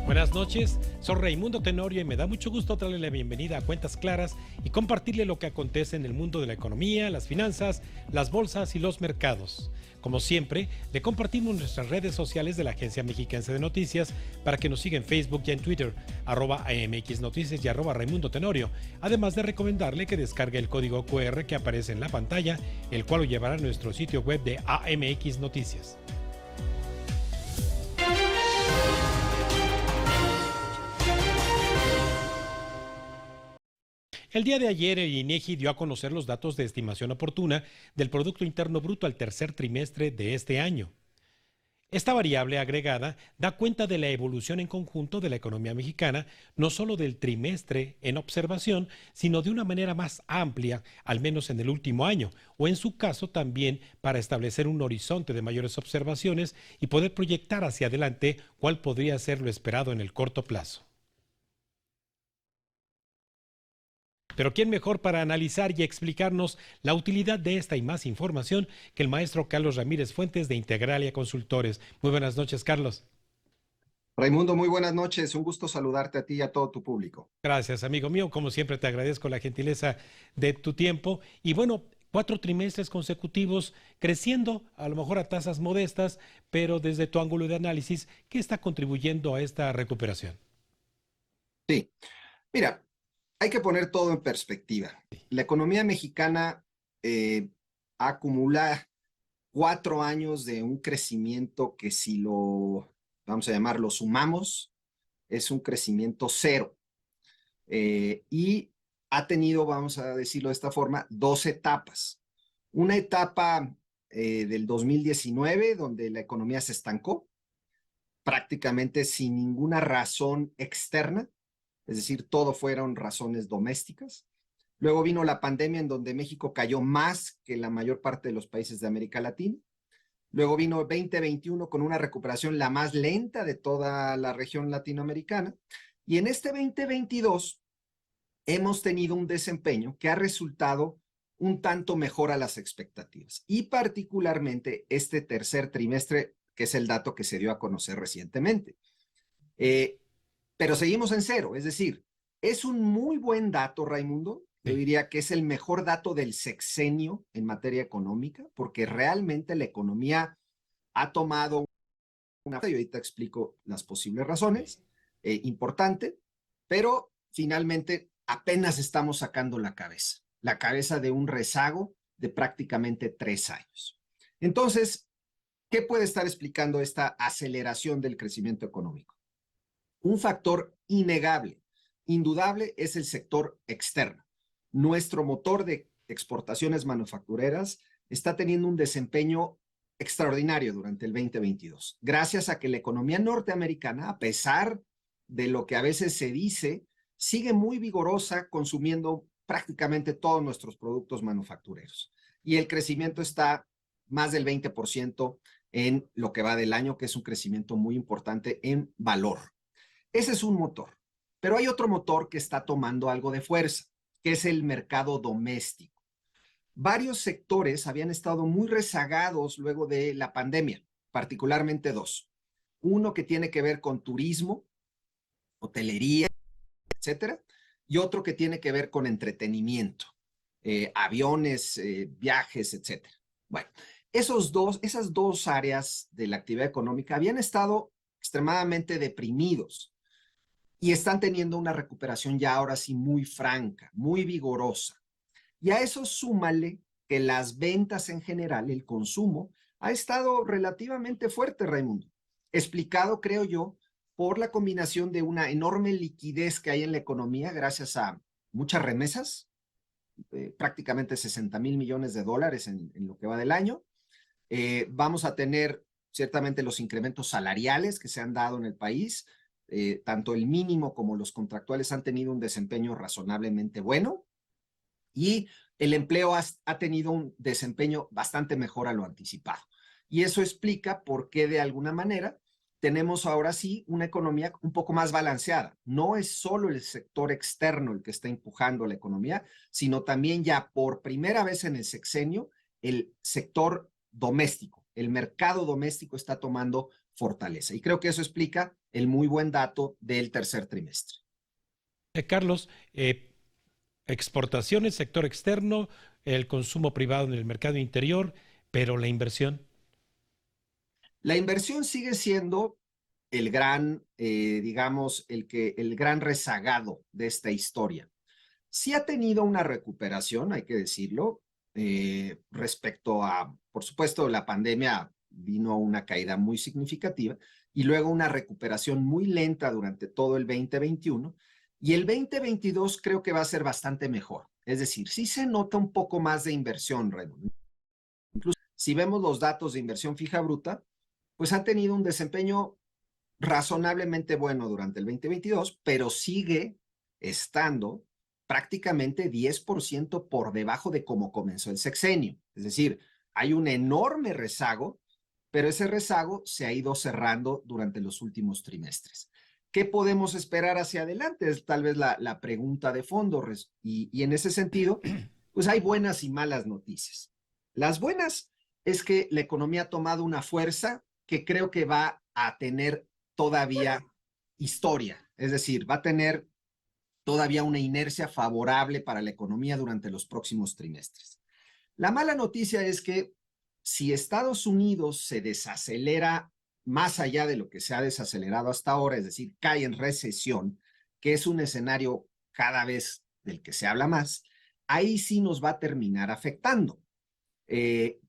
Buenas noches, soy Raimundo Tenorio y me da mucho gusto darle la bienvenida a Cuentas Claras y compartirle lo que acontece en el mundo de la economía, las finanzas, las bolsas y los mercados. Como siempre, le compartimos nuestras redes sociales de la Agencia Mexiquense de Noticias para que nos siga en Facebook y en Twitter, @AMX Noticias y @Raimundo Tenorio, además de recomendarle que descargue el código QR que aparece en la pantalla, el cual lo llevará a nuestro sitio web de AMX Noticias. El día de ayer, el INEGI dio a conocer los datos de estimación oportuna del Producto Interno Bruto al tercer trimestre de este año. Esta variable agregada da cuenta de la evolución en conjunto de la economía mexicana, no solo del trimestre en observación, sino de una manera más amplia, al menos en el último año, o en su caso también para establecer un horizonte de mayores observaciones y poder proyectar hacia adelante cuál podría ser lo esperado en el corto plazo. Pero ¿quién mejor para analizar y explicarnos la utilidad de esta y más información que el maestro Carlos Ramírez Fuentes de Integralia Consultores? Muy buenas noches, Carlos. Raimundo, muy buenas noches. Un gusto saludarte a ti y a todo tu público. Gracias, amigo mío. Como siempre, te agradezco la gentileza de tu tiempo. Y bueno, 4 trimestres consecutivos creciendo, a lo mejor a tasas modestas, pero desde tu ángulo de análisis, ¿qué está contribuyendo a esta recuperación? Sí, mira, hay que poner todo en perspectiva. La economía mexicana acumula 4 años de un crecimiento que si lo, vamos a llamarlo, sumamos, es un crecimiento cero. Y ha tenido, vamos a decirlo de esta forma, 2 etapas. Una etapa del 2019, donde la economía se estancó, prácticamente sin ninguna razón externa, es decir, todo fueron razones domésticas. Luego vino la pandemia en donde México cayó más que la mayor parte de los países de América Latina. Luego vino 2021 con una recuperación la más lenta de toda la región latinoamericana. Y en este 2022 hemos tenido un desempeño que ha resultado un tanto mejor a las expectativas. Y particularmente este tercer trimestre, que es el dato que se dio a conocer recientemente. Pero seguimos en cero, es decir, es un muy buen dato, Raimundo. Yo diría que es el mejor dato del sexenio en materia económica, porque realmente la economía ha tomado una... Y ahorita explico las posibles razones, importante, pero finalmente apenas estamos sacando la cabeza de un rezago de prácticamente 3 años. Entonces, ¿qué puede estar explicando esta aceleración del crecimiento económico? Un factor innegable, indudable, es el sector externo. Nuestro motor de exportaciones manufactureras está teniendo un desempeño extraordinario durante el 2022, gracias a que la economía norteamericana, a pesar de lo que a veces se dice, sigue muy vigorosa consumiendo prácticamente todos nuestros productos manufactureros. Y el crecimiento está más del 20% en lo que va del año, que es un crecimiento muy importante en valor. Ese es un motor, pero hay otro motor que está tomando algo de fuerza, que es el mercado doméstico. Varios sectores habían estado muy rezagados luego de la pandemia, particularmente dos. Uno que tiene que ver con turismo, hotelería, etcétera, y otro que tiene que ver con entretenimiento, aviones, viajes, etcétera. Bueno, esas dos áreas de la actividad económica habían estado extremadamente deprimidos y están teniendo una recuperación ya ahora sí muy franca, muy vigorosa. Y a eso súmale que las ventas en general, el consumo, ha estado relativamente fuerte, Raimundo. Explicado, creo yo, por la combinación de una enorme liquidez que hay en la economía gracias a muchas remesas, prácticamente 60,000 millones de dólares en lo que va del año. Vamos a tener ciertamente los incrementos salariales que se han dado en el país. Tanto el mínimo como los contractuales han tenido un desempeño razonablemente bueno y el empleo ha tenido un desempeño bastante mejor a lo anticipado. Y eso explica por qué de alguna manera tenemos ahora sí una economía un poco más balanceada. No es solo el sector externo el que está empujando la economía, sino también ya por primera vez en el sexenio el sector doméstico, el mercado doméstico está tomando fortaleza. Y creo que eso explica el muy buen dato del tercer trimestre. Carlos, exportaciones, sector externo, el consumo privado en el mercado interior, pero la inversión. La inversión sigue siendo el gran, digamos, el gran rezagado de esta historia. Sí ha tenido una recuperación, hay que decirlo, respecto a, por supuesto, la pandemia vino una caída muy significativa y luego una recuperación muy lenta durante todo el 2021 y el 2022 creo que va a ser bastante mejor. Es decir, sí se nota un poco más de inversión, Raymond. Incluso si vemos los datos de inversión fija bruta, pues ha tenido un desempeño razonablemente bueno durante el 2022, pero sigue estando prácticamente 10% por debajo de cómo comenzó el sexenio. Es decir, hay un enorme rezago, pero ese rezago se ha ido cerrando durante los últimos trimestres. ¿Qué podemos esperar hacia adelante? Es tal vez la pregunta de fondo. Y en ese sentido, pues hay buenas y malas noticias. Las buenas es que la economía ha tomado una fuerza que creo que va a tener todavía historia, es decir, va a tener todavía una inercia favorable para la economía durante los próximos trimestres. La mala noticia es que si Estados Unidos se desacelera más allá de lo que se ha desacelerado hasta ahora, es decir, cae en recesión, que es un escenario cada vez del que se habla más, ahí sí nos va a terminar afectando.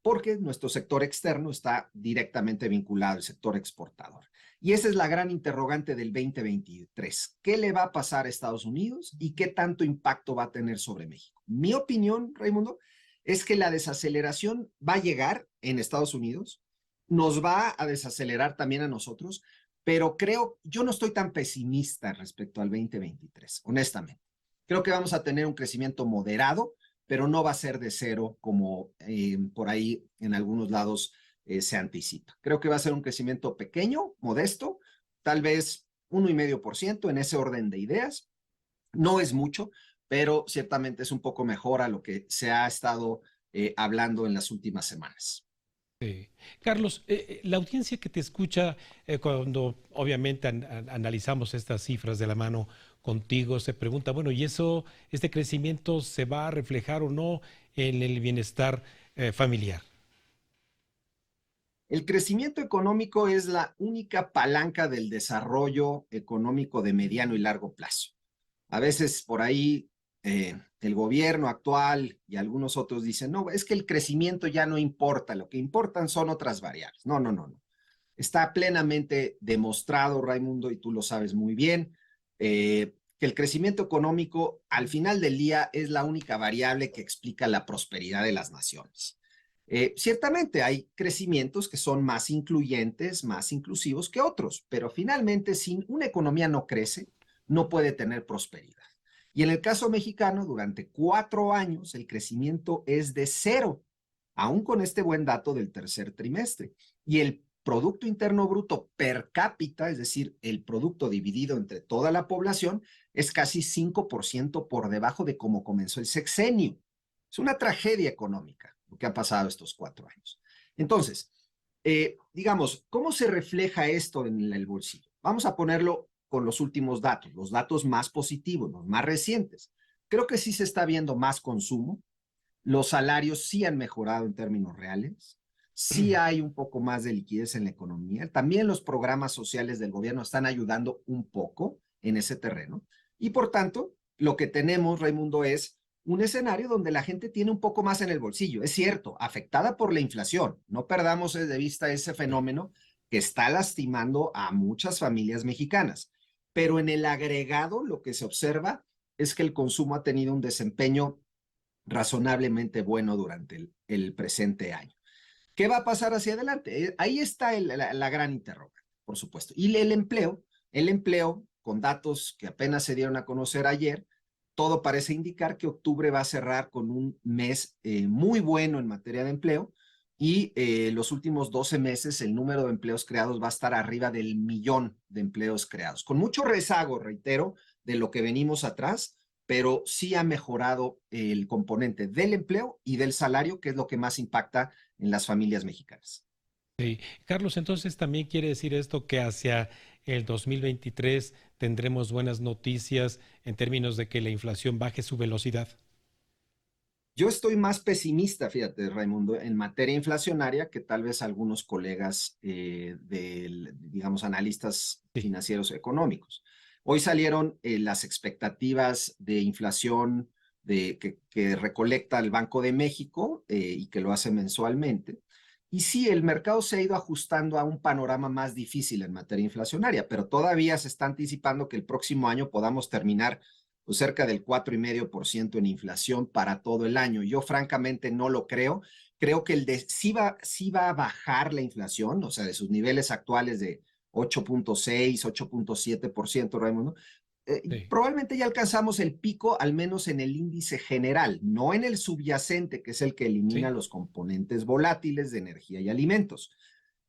Porque nuestro sector externo está directamente vinculado al sector exportador. Y esa es la gran interrogante del 2023. ¿Qué le va a pasar a Estados Unidos y qué tanto impacto va a tener sobre México? Mi opinión, Raimundo, es que la desaceleración va a llegar en Estados Unidos, nos va a desacelerar también a nosotros, pero yo no estoy tan pesimista respecto al 2023, honestamente. Creo que vamos a tener un crecimiento moderado, pero no va a ser de cero como por ahí en algunos lados se anticipa. Creo que va a ser un crecimiento pequeño, modesto, tal vez 1,5% en ese orden de ideas. No es mucho, pero ciertamente es un poco mejor a lo que se ha estado hablando en las últimas semanas. Sí. Carlos, la audiencia que te escucha cuando obviamente analizamos estas cifras de la mano contigo se pregunta, bueno, ¿y este crecimiento se va a reflejar o no en el bienestar familiar? El crecimiento económico es la única palanca del desarrollo económico de mediano y largo plazo. A veces por ahí el gobierno actual y algunos otros dicen, no, es que el crecimiento ya no importa, lo que importan son otras variables. No, no, no, no. Está plenamente demostrado, Raimundo, y tú lo sabes muy bien, que el crecimiento económico al final del día es la única variable que explica la prosperidad de las naciones. Ciertamente hay crecimientos que son más incluyentes, más inclusivos que otros, pero finalmente si una economía no crece, no puede tener prosperidad. Y en el caso mexicano, durante 4 años el crecimiento es de 0, aún con este buen dato del tercer trimestre. Y el Producto Interno Bruto per cápita, es decir, el producto dividido entre toda la población, es casi 5% por debajo de cómo comenzó el sexenio. Es una tragedia económica lo que ha pasado estos 4 años. Entonces, digamos, ¿cómo se refleja esto en el bolsillo? Vamos a ponerlo con los últimos datos, los datos más positivos, los más recientes. Creo que sí se está viendo más consumo, los salarios sí han mejorado en términos reales, sí hay un poco más de liquidez en la economía, también los programas sociales del gobierno están ayudando un poco en ese terreno y por tanto lo que tenemos, Raimundo, es un escenario donde la gente tiene un poco más en el bolsillo. Es cierto, afectada por la inflación, no perdamos de vista ese fenómeno que está lastimando a muchas familias mexicanas, pero en el agregado lo que se observa es que el consumo ha tenido un desempeño razonablemente bueno durante el presente año. ¿Qué va a pasar hacia adelante? Ahí está la gran interrogante, por supuesto. Y el empleo, con datos que apenas se dieron a conocer ayer, todo parece indicar que octubre va a cerrar con un mes muy bueno en materia de empleo y los últimos 12 meses el número de empleos creados va a estar arriba del 1,000,000 de empleos creados, con mucho rezago, reitero, de lo que venimos atrás, pero sí ha mejorado el componente del empleo y del salario, que es lo que más impacta en las familias mexicanas. Sí. Carlos, entonces también quiere decir esto que hacia el 2023 tendremos buenas noticias en términos de que la inflación baje su velocidad. Yo estoy más pesimista, fíjate, Raimundo, en materia inflacionaria que tal vez algunos colegas digamos, analistas Sí, financieros económicos. Hoy salieron las expectativas de inflación que recolecta el Banco de México y que lo hace mensualmente. Y sí, el mercado se ha ido ajustando a un panorama más difícil en materia inflacionaria, pero todavía se está anticipando que el próximo año podamos terminar pues cerca del 4,5% en inflación para todo el año. Yo francamente no lo creo. Creo que sí va a bajar la inflación, o sea, de sus niveles actuales de 8,6, 8,7%, Raimundo. sí, Probablemente ya alcanzamos el pico, al menos en el índice general, no en el subyacente, que es el que elimina sí. los componentes volátiles de energía y alimentos.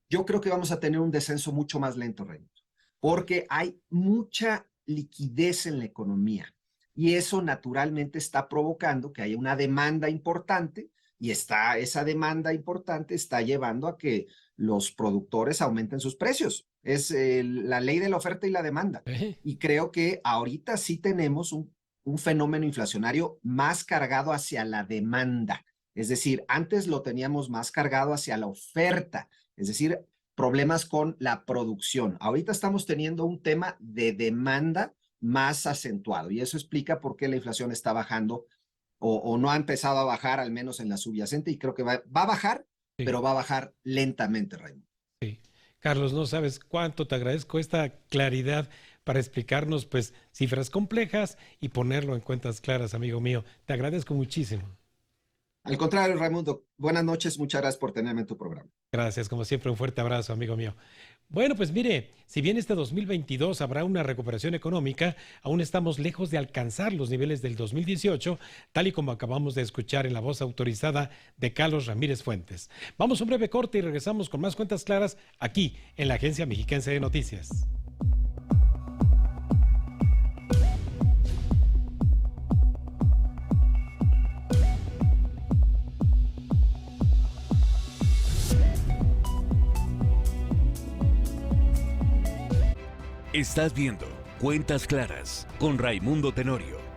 Yo creo que vamos a tener un descenso mucho más lento, Raimundo, porque hay mucha liquidez en la economía y eso naturalmente está provocando que haya una demanda importante y esa demanda importante está llevando a que los productores aumenten sus precios. Es la ley de la oferta y la demanda. ¿Eh? Y creo que ahorita sí tenemos un fenómeno inflacionario más cargado hacia la demanda. Es decir, antes lo teníamos más cargado hacia la oferta, es decir, problemas con la producción. Ahorita estamos teniendo un tema de demanda más acentuado y eso explica por qué la inflación está bajando o no ha empezado a bajar, al menos en la subyacente, y creo que va a bajar, Sí, pero va a bajar lentamente, Raimundo. sí. Carlos, no sabes cuánto te agradezco esta claridad para explicarnos, pues, cifras complejas y ponerlo en cuentas claras, amigo mío. Te agradezco muchísimo. Al contrario, Raimundo, buenas noches, muchas gracias por tenerme en tu programa. Gracias, como siempre, un fuerte abrazo, amigo mío. Bueno, pues mire, si bien este 2022 habrá una recuperación económica, aún estamos lejos de alcanzar los niveles del 2018, tal y como acabamos de escuchar en la voz autorizada de Carlos Ramírez Fuentes. Vamos a un breve corte y regresamos con más cuentas claras aquí en la Agencia Mexiquense de Noticias. Estás viendo Cuentas Claras con Raimundo Tenorio.